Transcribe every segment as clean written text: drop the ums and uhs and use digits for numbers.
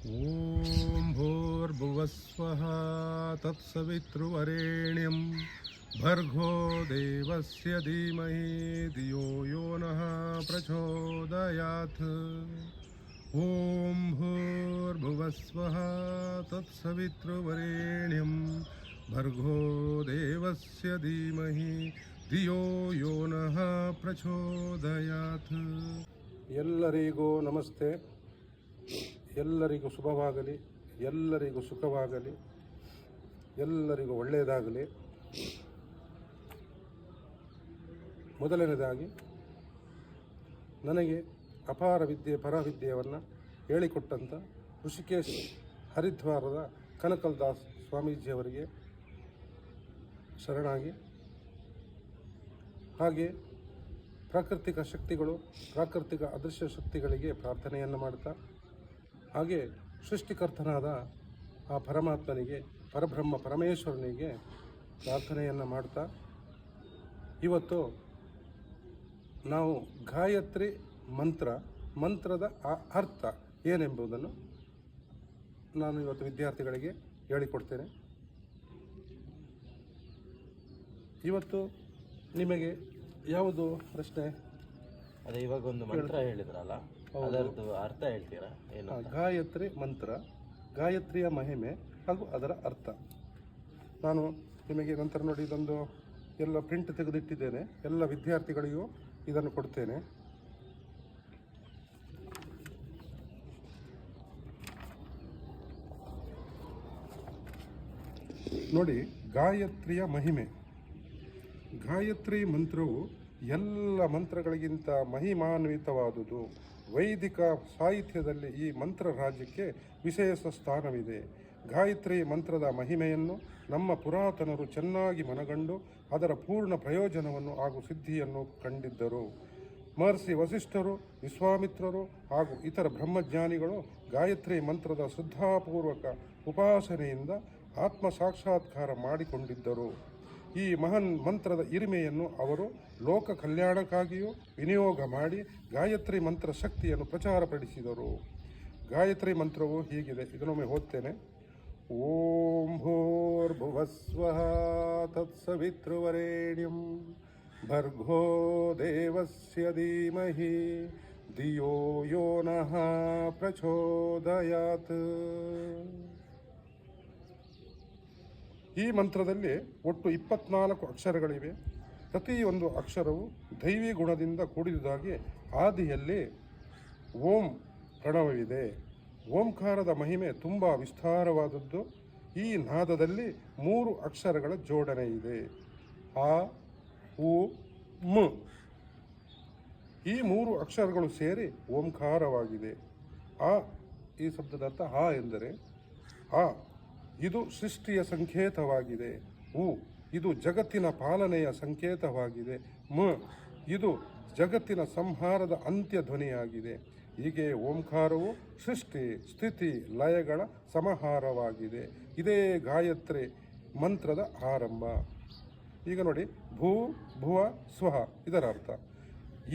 ಓಂ ಭೂರ್ಭುವಸ್ವಃ ತತ್ಸವಿತೃವರೆಣ್ಯಂ ಭರ್ಗೋ ದೇವಸ್ಯ ಧೀಮಹಿ ಧಿಯೋ ಯೋ ನಃ ಪ್ರಚೋದಯಾತ್. ಓಂ ಭೂರ್ಭುವಸ್ವಃ ತತ್ಸವಿತೃವರೆಣ್ಯಂ ಭರ್ಗೋ ದೇವಸ್ಯ ಧೀಮಹಿ ಧಿಯೋ ಯೋ ನಃ ಪ್ರಚೋದಯಾತ್. ಎಲ್ಲರಿಗೂ ನಮಸ್ತೆ. ಎಲ್ಲರಿಗೂ ಶುಭವಾಗಲಿ, ಎಲ್ಲರಿಗೂ ಸುಖವಾಗಲಿ, ಎಲ್ಲರಿಗೂ ಒಳ್ಳೆಯದಾಗಲಿ. ಮೊದಲನೇದಾಗಿ ನನಗೆ ಅಪಾರ ವಿದ್ಯೆ ಪರವಿದ್ಯೆಯನ್ನು ಹೇಳಿಕೊಟ್ಟಂಥ ಋಷಿಕೇಶ್ ಹರಿದ್ವಾರದ ಕನಕಲ್ದಾಸ್ ಸ್ವಾಮೀಜಿಯವರಿಗೆ ಶರಣಾಗಿ, ಹಾಗೆ ಪ್ರಾಕೃತಿಕ ಶಕ್ತಿಗಳು, ಪ್ರಾಕೃತಿಕ ಅದೃಶ್ಯ ಶಕ್ತಿಗಳಿಗೆ ಪ್ರಾರ್ಥನೆಯನ್ನು ಮಾಡ್ತಾ, ಹಾಗೆ ಸೃಷ್ಟಿಕರ್ತನಾದ ಆ ಪರಮಾತ್ಮನಿಗೆ, ಪರಬ್ರಹ್ಮ ಪರಮೇಶ್ವರನಿಗೆ ಪ್ರಾರ್ಥನೆಯನ್ನು ಮಾಡ್ತಾ, ಇವತ್ತು ನಾವು ಗಾಯತ್ರಿ ಮಂತ್ರದ ಅರ್ಥ ಏನೆಂಬುದನ್ನು ನಾನು ಇವತ್ತು ವಿದ್ಯಾರ್ಥಿಗಳಿಗೆ ಹೇಳಿಕೊಡ್ತೇನೆ. ಇವತ್ತು ನಿಮಗೆ ಯಾವುದು ಪ್ರಶ್ನೆ? ಅದೇ ಇವಾಗ ಒಂದು ಮಂತ್ರ ಹೇಳಿದ್ರಲ್ಲ, ಅದರದ್ದು ಅರ್ಥ ಹೇಳ್ತೀರಾ? ಏನು? ಗಾಯತ್ರಿ ಮಂತ್ರ, ಗಾಯತ್ರಿಯ ಮಹಿಮೆ ಹಾಗೂ ಅದರ ಅರ್ಥ ನಾನು ನಿಮಗೆ ನಂತರ ನೋಡಿ, ಇದೊಂದು ಎಲ್ಲ ಪ್ರಿಂಟ್ ತೆಗೆದಿಟ್ಟಿದ್ದೇನೆ. ಎಲ್ಲ ವಿದ್ಯಾರ್ಥಿಗಳಿಗೂ ಇದನ್ನು ಕೊಡ್ತೇನೆ. ನೋಡಿ, ಗಾಯತ್ರಿಯ ಮಹಿಮೆ. ಗಾಯತ್ರಿ ಮಂತ್ರವು ಎಲ್ಲ ಮಂತ್ರಗಳಿಗಿಂತ ಮಹಿಮಾನ್ವಿತವಾದುದು. ವೈದಿಕ ಸಾಹಿತ್ಯದಲ್ಲಿ ಈ ಮಂತ್ರ ರಾಜ್ಯಕ್ಕೆ ವಿಶೇಷ ಸ್ಥಾನವಿದೆ. ಗಾಯತ್ರಿ ಮಂತ್ರದ ಮಹಿಮೆಯನ್ನು ನಮ್ಮ ಪುರಾತನರು ಚೆನ್ನಾಗಿ ಮನಗಂಡು ಅದರ ಪೂರ್ಣ ಪ್ರಯೋಜನವನ್ನು ಹಾಗೂ ಸಿದ್ಧಿಯನ್ನು ಕಂಡಿದ್ದರು. ಮಹರ್ಷಿ ವಸಿಷ್ಠರು, ವಿಶ್ವಾಮಿತ್ರರು ಹಾಗೂ ಇತರ ಬ್ರಹ್ಮಜ್ಞಾನಿಗಳು ಗಾಯತ್ರಿ ಮಂತ್ರದ ಶ್ರದ್ಧಾಪೂರ್ವಕ ಉಪಾಸನೆಯಿಂದ ಆತ್ಮ ಸಾಕ್ಷಾತ್ಕಾರ ಮಾಡಿಕೊಂಡಿದ್ದರು. ಈ ಮಹಾನ್ ಮಂತ್ರದ ಹಿರಿಮೆಯನ್ನು ಅವರು ಲೋಕ ಕಲ್ಯಾಣಕ್ಕಾಗಿಯೂ ವಿನಿಯೋಗ ಮಾಡಿ ಗಾಯತ್ರಿ ಮಂತ್ರ ಶಕ್ತಿಯನ್ನು ಪ್ರಚಾರಪಡಿಸಿದರು. ಗಾಯತ್ರಿ ಮಂತ್ರವು ಹೀಗಿದೆ, ಇದನ್ನೊಮ್ಮೆ ಓದ್ತೇನೆ. ಓಂ ಭೂರ್ಭುವಸ್ವಃ ತತ್ಸವಿತೃವರೆಣ್ಯಂ ಭರ್ಗೋ ದೇವಸ್ಯ ಧೀಮಹಿ ಧಿಯೋ ಯೋ ನಃ ಪ್ರಚೋದಯಾತ್. ಈ ಮಂತ್ರದಲ್ಲಿ ಒಟ್ಟು 24 ಅಕ್ಷರಗಳಿವೆ. ಪ್ರತಿಯೊಂದು ಅಕ್ಷರವು ದೈವಿ ಗುಣದಿಂದ ಕೂಡಿದುದಾಗಿ ಆದಿಯಲ್ಲಿ ಓಂ ಪ್ರಣವವಿದೆ. ಓಂಕಾರದ ಮಹಿಮೆ ತುಂಬ ವಿಸ್ತಾರವಾದದ್ದು. ಈ ನಾದದಲ್ಲಿ 3 ಅಕ್ಷರಗಳ ಜೋಡಣೆ ಇದೆ. ಆ, ಉ, ಮ್. ಈ 3 ಅಕ್ಷರಗಳು ಸೇರಿ ಓಂಕಾರವಾಗಿದೆ. ಆ, ಈ ಶಬ್ದದ ಅರ್ಥ ಆ ಎಂದರೆ ಆ, ಇದು ಸೃಷ್ಟಿಯ ಸಂಕೇತವಾಗಿದೆ. ಉ, ಇದು ಜಗತ್ತಿನ ಪಾಲನೆಯ ಸಂಕೇತವಾಗಿದೆ. ಮ, ಇದು ಜಗತ್ತಿನ ಸಂಹಾರದ ಅಂತ್ಯ ಧ್ವನಿಯಾಗಿದೆ. ಹೀಗೆ ಓಂಕಾರವು ಸೃಷ್ಟಿ, ಸ್ಥಿತಿ, ಲಯಗಳ ಸಮಾಹಾರವಾಗಿದೆ. ಇದೇ ಗಾಯತ್ರಿ ಮಂತ್ರದ ಆರಂಭ. ಈಗ ನೋಡಿ, ಭೂ, ಭುವ, ಸ್ವಹ ಇದರ ಅರ್ಥ.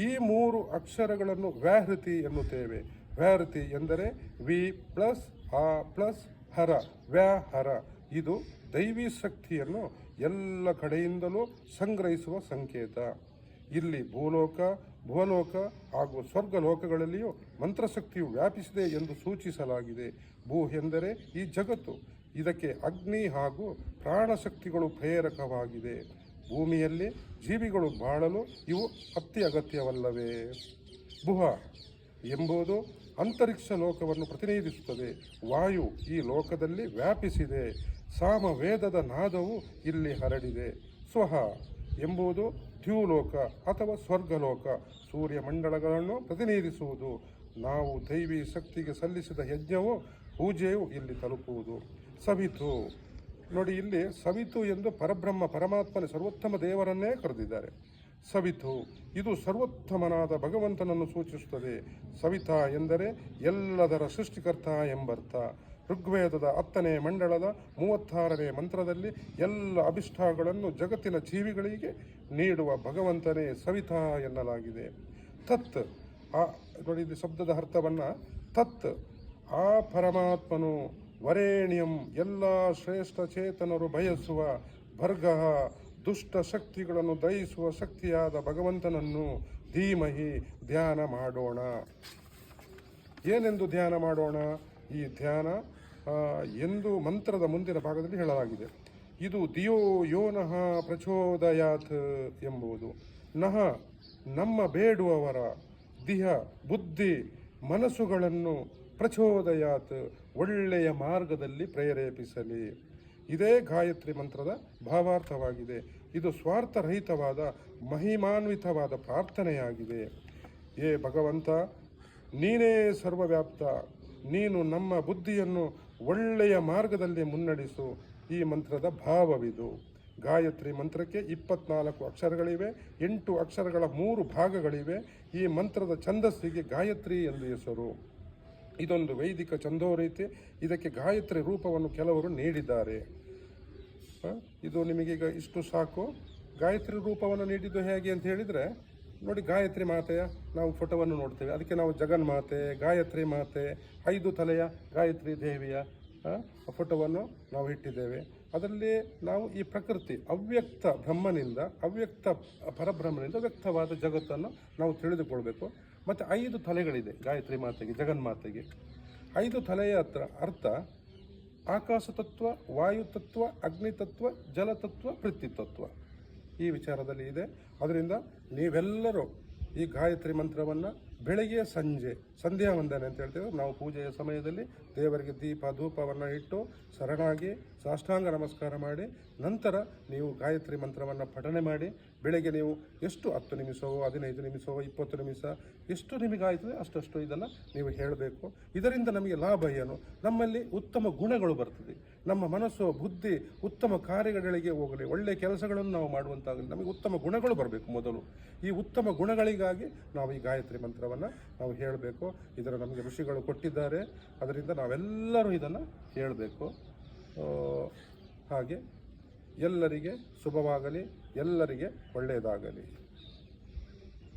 ಈ 3 ಅಕ್ಷರಗಳನ್ನು ವ್ಯಾಹೃತಿ ಎನ್ನುತ್ತೇವೆ. ವ್ಯಾಹೃತಿ ಎಂದರೆ ವಿ ಪ್ಲಸ್ ಆ ಪ್ಲಸ್ ಹರ, ವ್ಯಾಹರ. ಇದು ದೈವಿ ಶಕ್ತಿಯನ್ನು ಎಲ್ಲ ಕಡೆಯಿಂದಲೂ ಸಂಗ್ರಹಿಸುವ ಸಂಕೇತ. ಇಲ್ಲಿ ಭೂಲೋಕ, ಭುವಲೋಕ ಹಾಗೂ ಸ್ವರ್ಗಲೋಕಗಳಲ್ಲಿಯೂ ಮಂತ್ರಶಕ್ತಿಯು ವ್ಯಾಪಿಸಿದೆ ಎಂದು ಸೂಚಿಸಲಾಗಿದೆ. ಭೂ ಎಂದರೆ ಈ ಜಗತ್ತು. ಇದಕ್ಕೆ ಅಗ್ನಿ ಹಾಗೂ ಪ್ರಾಣಶಕ್ತಿಗಳು ಪ್ರೇರಕವಾಗಿದೆ. ಭೂಮಿಯಲ್ಲಿ ಜೀವಿಗಳು ಬಾಳಲು ಇವು ಅತ್ಯಗತ್ಯವಲ್ಲವೇ? ಭುವ ಎಂಬುದು ಅಂತರಿಕ್ಷ ಲೋಕವನ್ನು ಪ್ರತಿನಿಧಿಸುತ್ತದೆ. ವಾಯು ಈ ಲೋಕದಲ್ಲಿ ವ್ಯಾಪಿಸಿದೆ. ಸಾಮವೇದದ ನಾದವು ಇಲ್ಲಿ ಹರಡಿದೆ. ಸ್ವಹ ಎಂಬುದು ದ್ಯೂಲೋಕ ಅಥವಾ ಸ್ವರ್ಗಲೋಕ, ಸೂರ್ಯಮಂಡಲಗಳನ್ನು ಪ್ರತಿನಿಧಿಸುವುದು. ನಾವು ದೈವಿ ಶಕ್ತಿಗೆ ಸಲ್ಲಿಸಿದ ಯಜ್ಞವು, ಪೂಜೆಯು ಇಲ್ಲಿ ತಲುಪುವುದು. ಸವಿತು ನೋಡಿ, ಇಲ್ಲಿ ಸವಿತು ಎಂದು ಪರಬ್ರಹ್ಮ ಪರಮಾತ್ಮನ ಸರ್ವೋತ್ತಮ ದೇವರನ್ನೇ ಕರೆದಿದ್ದಾರೆ. ಸವಿತು ಇದು ಸರ್ವೋತ್ತಮನಾದ ಭಗವಂತನನ್ನು ಸೂಚಿಸುತ್ತದೆ. ಸವಿತಾ ಎಂದರೆ ಎಲ್ಲದರ ಸೃಷ್ಟಿಕರ್ತ ಎಂಬರ್ಥ. ಋಗ್ವೇದದ 10ನೇ ಮಂಡಲದ 36ನೇ ಮಂತ್ರದಲ್ಲಿ ಎಲ್ಲ ಅಭಿಷ್ಠಗಳನ್ನು ಜಗತ್ತಿನ ಜೀವಿಗಳಿಗೆ ನೀಡುವ ಭಗವಂತನೇ ಸವಿತಾ ಎನ್ನಲಾಗಿದೆ. ತತ್ ನೋಡಿ, ಇದು ಶಬ್ದದ ಅರ್ಥವನ್ನು ತತ್ ಆ ಪರಮಾತ್ಮನು ವರೇಣ್ಯಂ ಎಲ್ಲ ಶ್ರೇಷ್ಠ ಚೇತನರು ಬಯಸುವ ಭರ್ಗಃ ದುಷ್ಟ ಶಕ್ತಿಗಳನ್ನು ದಯಿಸುವ ಶಕ್ತಿಯಾದ ಭಗವಂತನನ್ನು ಧೀಮಹಿ ಧ್ಯಾನ ಮಾಡೋಣ. ಏನೆಂದು ಧ್ಯಾನ ಮಾಡೋಣ? ಈ ಧ್ಯಾನ ಎಂದು ಮಂತ್ರದ ಮುಂದಿನ ಭಾಗದಲ್ಲಿ ಹೇಳಲಾಗಿದೆ. ಇದು ದಿಯೋ ಯೋ ನಃ ಪ್ರಚೋದಯಾತ್ ಎಂಬುದು. ನಹ ನಮ್ಮ ಬೇಡುವವರ ದಿಹ ಬುದ್ಧಿ ಮನಸ್ಸುಗಳನ್ನು ಪ್ರಚೋದಯಾತ್ ಒಳ್ಳೆಯ ಮಾರ್ಗದಲ್ಲಿ ಪ್ರೇರೇಪಿಸಲಿ. ಇದೇ ಗಾಯತ್ರಿ ಮಂತ್ರದ ಭಾವಾರ್ಥವಾಗಿದೆ. ಇದು ಸ್ವಾರ್ಥರಹಿತವಾದ ಮಹಿಮಾನ್ವಿತವಾದ ಪ್ರಾರ್ಥನೆಯಾಗಿದೆ. ಏ ಭಗವಂತ, ನೀನೇ ಸರ್ವವ್ಯಾಪ್ತ, ನೀನು ನಮ್ಮ ಬುದ್ಧಿಯನ್ನು ಒಳ್ಳೆಯ ಮಾರ್ಗದಲ್ಲಿ ಮುನ್ನಡೆಸು. ಈ ಮಂತ್ರದ ಭಾವವಿದು. ಗಾಯತ್ರಿ ಮಂತ್ರಕ್ಕೆ 24 ಅಕ್ಷರಗಳಿವೆ. 8 ಅಕ್ಷರಗಳ 3 ಭಾಗಗಳಿವೆ. ಈ ಮಂತ್ರದ ಛಂದಸ್ಸಿಗೆ ಗಾಯತ್ರಿ ಎಂದು ಹೆಸರು. ಇದೊಂದು ವೈದಿಕ ಛಂದೋರೀತಿ. ಇದಕ್ಕೆ ಗಾಯತ್ರಿ ರೂಪವನ್ನು ಕೆಲವರು ನೀಡಿದ್ದಾರೆ. ಇದು ನಿಮಗೀಗ ಇಷ್ಟು ಸಾಕು. ಗಾಯತ್ರಿ ರೂಪವನ್ನು ನೀಡಿದ್ದು ಹೇಗೆ ಅಂತ ಹೇಳಿದರೆ, ನೋಡಿ, ಗಾಯತ್ರಿ ಮಾತೆಯ ನಾವು ಫೋಟೋವನ್ನು ನೋಡ್ತೇವೆ. ಅದಕ್ಕೆ ನಾವು ಜಗನ್ಮಾತೆ, ಗಾಯತ್ರಿ ಮಾತೆ, 5 ತಲೆಯ ಗಾಯತ್ರಿ ದೇವಿಯ ಫೋಟೋವನ್ನು ನಾವು ಇಟ್ಟಿದ್ದೇವೆ. ಅದರಲ್ಲಿ ನಾವು ಈ ಪ್ರಕೃತಿ ಅವ್ಯಕ್ತ ಬ್ರಹ್ಮನಿಂದ, ಅವ್ಯಕ್ತ ಪರಬ್ರಹ್ಮನಿಂದ ವ್ಯಕ್ತವಾದ ಜಗತ್ತನ್ನು ನಾವು ತಿಳಿದುಕೊಳ್ಬೇಕು. ಮತ್ತು 5 ತಲೆಗಳಿದೆ ಗಾಯತ್ರಿ ಮಾತೆಗೆ, ಜಗನ್ಮಾತೆಗೆ. 5 ತಲೆಯ ಅರ್ಥ ಆಕಾಶ ತತ್ವ, ವಾಯು ತತ್ವ, ಅಗ್ನಿ ತತ್ವ, ಜಲತತ್ವ, ಪೃಥ್ವಿ ತತ್ವ. ಈ ವಿಚಾರದಲ್ಲಿ ಇದೆ. ಅದರಿಂದ ನೀವೆಲ್ಲರೂ ಈ ಗಾಯತ್ರಿ ಮಂತ್ರವನ್ನು ಬೆಳಗ್ಗೆ ಸಂಜೆ ಸಂಧ್ಯಾ ವಂದನೆ ಅಂತ ಹೇಳ್ತೇವೆ ನಾವು, ಪೂಜೆಯ ಸಮಯದಲ್ಲಿ ದೇವರಿಗೆ ದೀಪ ಧೂಪವನ್ನು ಇಟ್ಟು ಶರಣಾಗಿ ಸಾಷ್ಟಾಂಗ ನಮಸ್ಕಾರ ಮಾಡಿ ನಂತರ ನೀವು ಗಾಯತ್ರಿ ಮಂತ್ರವನ್ನು ಪಠನೆ ಮಾಡಿ. ಬೆಳಗ್ಗೆ ನೀವು ಎಷ್ಟು 10 ನಿಮಿಷವೋ 15 ನಿಮಿಷವೋ 20 ನಿಮಿಷ ಎಷ್ಟು ನಿಮಗಾಯ್ತದೆ ಅಷ್ಟು ಇದನ್ನು ನೀವು ಹೇಳಬೇಕು. ಇದರಿಂದ ನಮಗೆ ಲಾಭ ಏನು? ನಮ್ಮಲ್ಲಿ ಉತ್ತಮ ಗುಣಗಳು ಬರ್ತದೆ. ನಮ್ಮ ಮನಸ್ಸು ಬುದ್ಧಿ ಉತ್ತಮ ಕಾರ್ಯಗಳಿಗೆ ಹೋಗಲಿ, ಒಳ್ಳೆಯ ಕೆಲಸಗಳನ್ನು ನಾವು ಮಾಡುವಂತಾಗಲಿ. ನಮಗೆ ಉತ್ತಮ ಗುಣಗಳು ಬರಬೇಕು ಮೊದಲು. ಈ ಉತ್ತಮ ಗುಣಗಳಿಗಾಗಿ ನಾವು ಈ ಗಾಯತ್ರಿ ಮಂತ್ರವನ್ನು ನಾವು ಹೇಳಬೇಕು. ಇದರ ನಮಗೆ ಋಷಿಗಳು ಕೊಟ್ಟಿದ್ದಾರೆ. ಅದರಿಂದ ನಾವೆಲ್ಲರೂ ಇದನ್ನು ಹೇಳಬೇಕು. ಹಾಗೆ ಎಲ್ಲರಿಗೆ ಶುಭವಾಗಲಿ, ಎಲ್ಲರಿಗೆ ಒಳ್ಳೆಯದಾಗಲಿ.